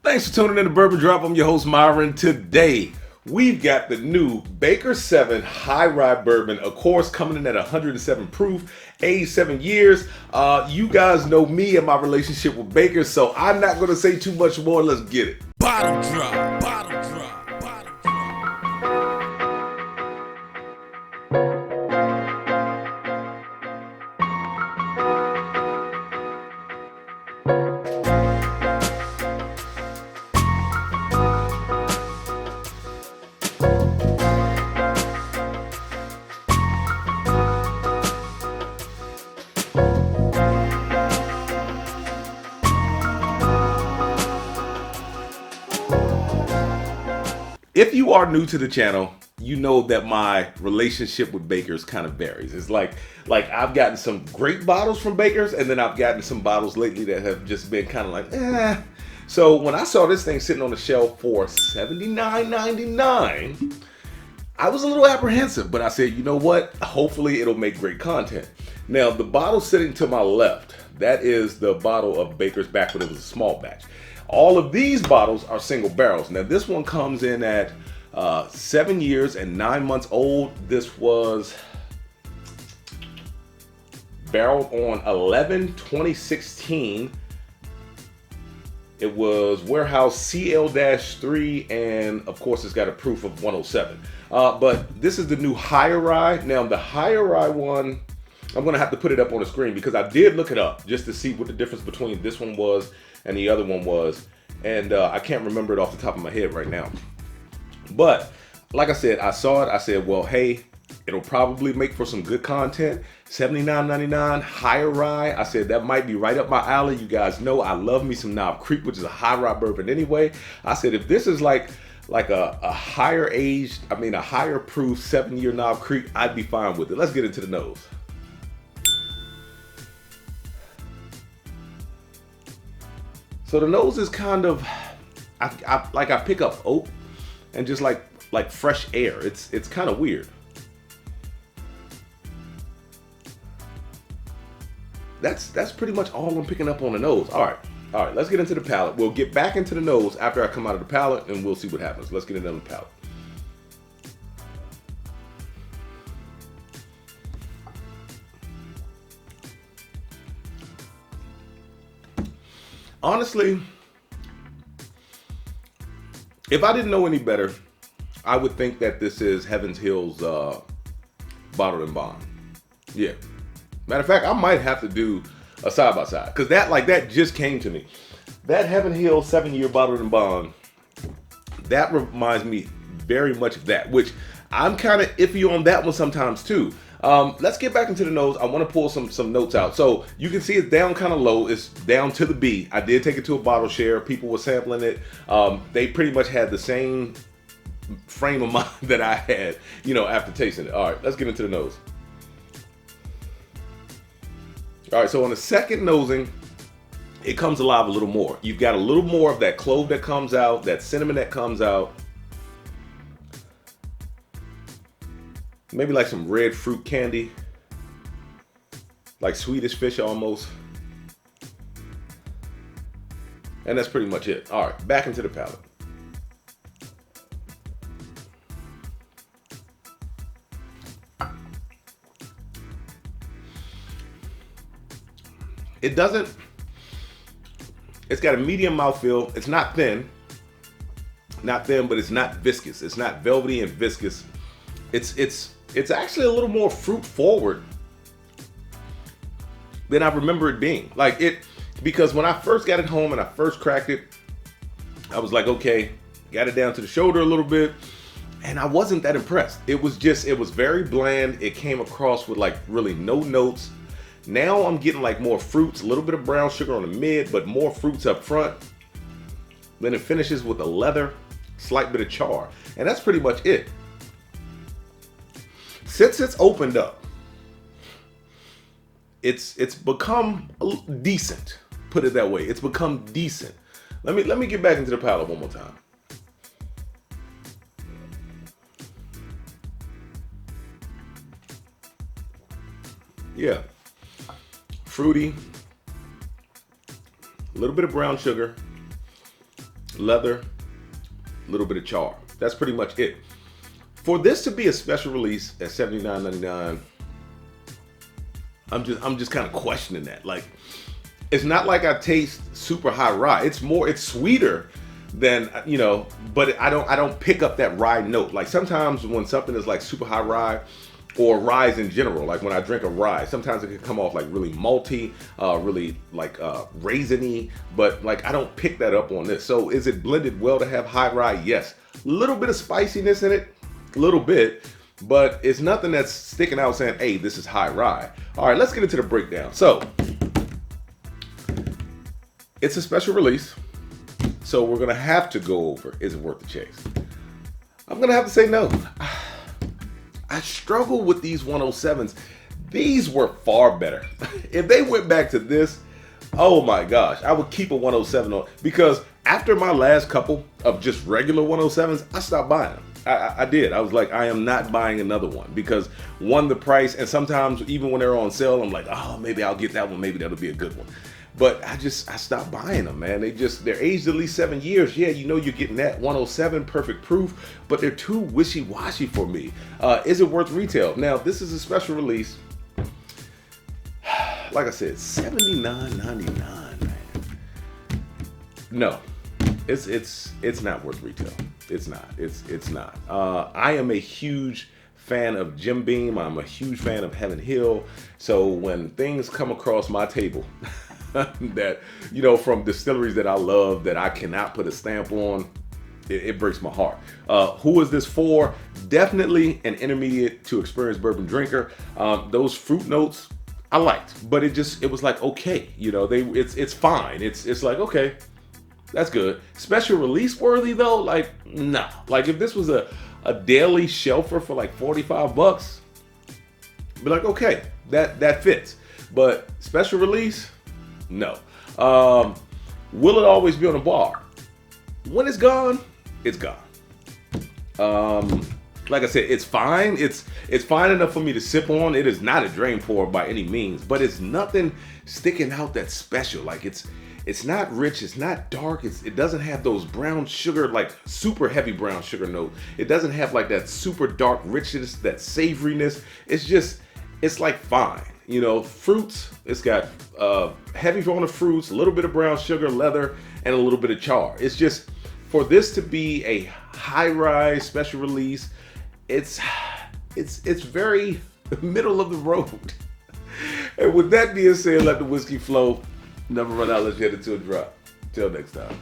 Thanks for tuning in to Bourbon Drop. I'm your host, Myron. Today, we've got the new Baker 7 High Rye Bourbon, of course, coming in at 107 proof, aged 7 years. You guys know me and my relationship with Baker, so I'm not going to say too much more. Let's get it. Bottle drop, bottle drop, bottle drop. If you are new to the channel, you know that my relationship with Baker's kind of varies. It's like I've gotten some great bottles from Baker's, and then I've gotten some bottles lately that have just been kind of like, eh. So when I saw this thing sitting on the shelf for $79.99, I was a little apprehensive, but I said, you know what? Hopefully it'll make great content. Now, the bottle sitting to my left, that is the bottle of Baker's back when it was a small batch. All of these bottles are single barrels. Now, this one comes in at 7 years and 9 months old. This was barreled on 11/2016. It was warehouse CL-3, and of course, it's got a proof of 107. But this is the new Higher Rye. Now, the Higher Rye one, I'm gonna have to put it up on the screen because I did look it up just to see what the difference between this one was and the other one was, and I can't remember it off the top of my head right now. But like I said, I saw it, I said, well, hey, it'll probably make for some good content. $79.99 Higher Rye. I said that might be right up my alley. You guys know I love me some Knob Creek, which is a high rye bourbon anyway. I said if this is like a higher aged, a higher proof 7-year Knob Creek, I'd be fine with it. Let's get into the nose. So the nose is kind of, I pick up oak and just like fresh air. It's kind of weird. That's pretty much all I'm picking up on the nose. All right, let's get into the palate. We'll get back into the nose after I come out of the palate, and we'll see what happens. Let's get into the palate. Honestly, if I didn't know any better, I would think that this is Heaven's Hill's bottled and bond. Yeah. Matter of fact, I might have to do a side-by-side because that just came to me. That Heaven Hill 7-year bottled and bond, that reminds me very much of that, which I'm kind of iffy on that one sometimes too. Let's get back into the nose. I want to pull some notes out. So you can see it's down kind of low. It's down to the B. I did take it to a bottle share. People were sampling it. They pretty much had the same frame of mind that I had, after tasting it. All right, let's get into the nose. All right, so on the second nosing, it comes alive a little more. You've got a little more of that clove that comes out, that cinnamon that comes out. Maybe like some red fruit candy, like Swedish fish almost. And that's pretty much it. All right, back into the palate. It's got a medium mouthfeel. It's not thin, but it's not viscous. It's not velvety and viscous. It's actually a little more fruit forward than I remember it being. Because when I first got it home and I first cracked it, I was like, okay, got it down to the shoulder a little bit, and I wasn't that impressed. It was very bland. It came across with really no notes. Now I'm getting more fruits, a little bit of brown sugar on the mid, but more fruits up front. Then it finishes with a leather, slight bit of char, and that's pretty much it. Since it's opened up, it's become decent. Put it that way. It's become decent. Let me get back into the palate one more time. Yeah. Fruity. A little bit of brown sugar. leather, a little bit of char. That's pretty much it. For this to be a special release at $79.99, I'm just kind of questioning that. Like, it's not like I taste super high rye. It's sweeter than, you know, but I don't pick up that rye note. Like sometimes when something is like super high rye, or ryes in general, like when I drink a rye, sometimes it can come off like really malty, really like raisiny, but like I don't pick that up on this. So is it blended well to have high rye? Yes. A little bit of spiciness in it, a little bit, but it's nothing that's sticking out saying, hey, this is high rye. All right, let's get into the breakdown. So it's a special release, so we're gonna have to go over, is it worth the chase? I'm gonna have to say no. I struggle with these 107s. These were far better. If they went back to this, oh my gosh, I would keep a 107 on, because after my last couple of just regular 107s, I stopped buying them. I did. I was like, I am not buying another one, because one, the price, and sometimes even when they're on sale, I'm like, oh, maybe I'll get that one. Maybe that'll be a good one. But I stopped buying them, man. They're aged at least 7 years. Yeah, you know you're getting that 107 perfect proof, but they're too wishy-washy for me. Is it worth retail? Now, this is a special release. Like I said, $79.99, man. No, it's not worth retail. It's not. I am a huge fan of Jim Beam. I'm a huge fan of Heaven Hill. So when things come across my table that, you know, from distilleries that I love that I cannot put a stamp on, it breaks my heart. Who is this for? Definitely an intermediate to experienced bourbon drinker. Those fruit notes I liked, but it was like, okay, you know, it's fine. It's like, okay, that's good. Special release worthy though? Like, nah. Like if this was a daily shelfer for like $45, be like, okay, that fits. But special release, no. Will it always be on the bar? When it's gone, it's gone. Like I said, it's fine. It's fine enough for me to sip on. It is not a drain pour by any means, but it's nothing sticking out that's special. Like it's not rich, it's not dark, it doesn't have those brown sugar, like super heavy brown sugar note. It doesn't have like that super dark richness, that savoriness. It's like fine. You know, fruits, it's got heavy on the fruits, a little bit of brown sugar, leather, and a little bit of char. It's just, for this to be a high-rise special release, it's very middle of the road. And with that being said, let the whiskey flow. Never run out, let's get it to a drop. Till next time.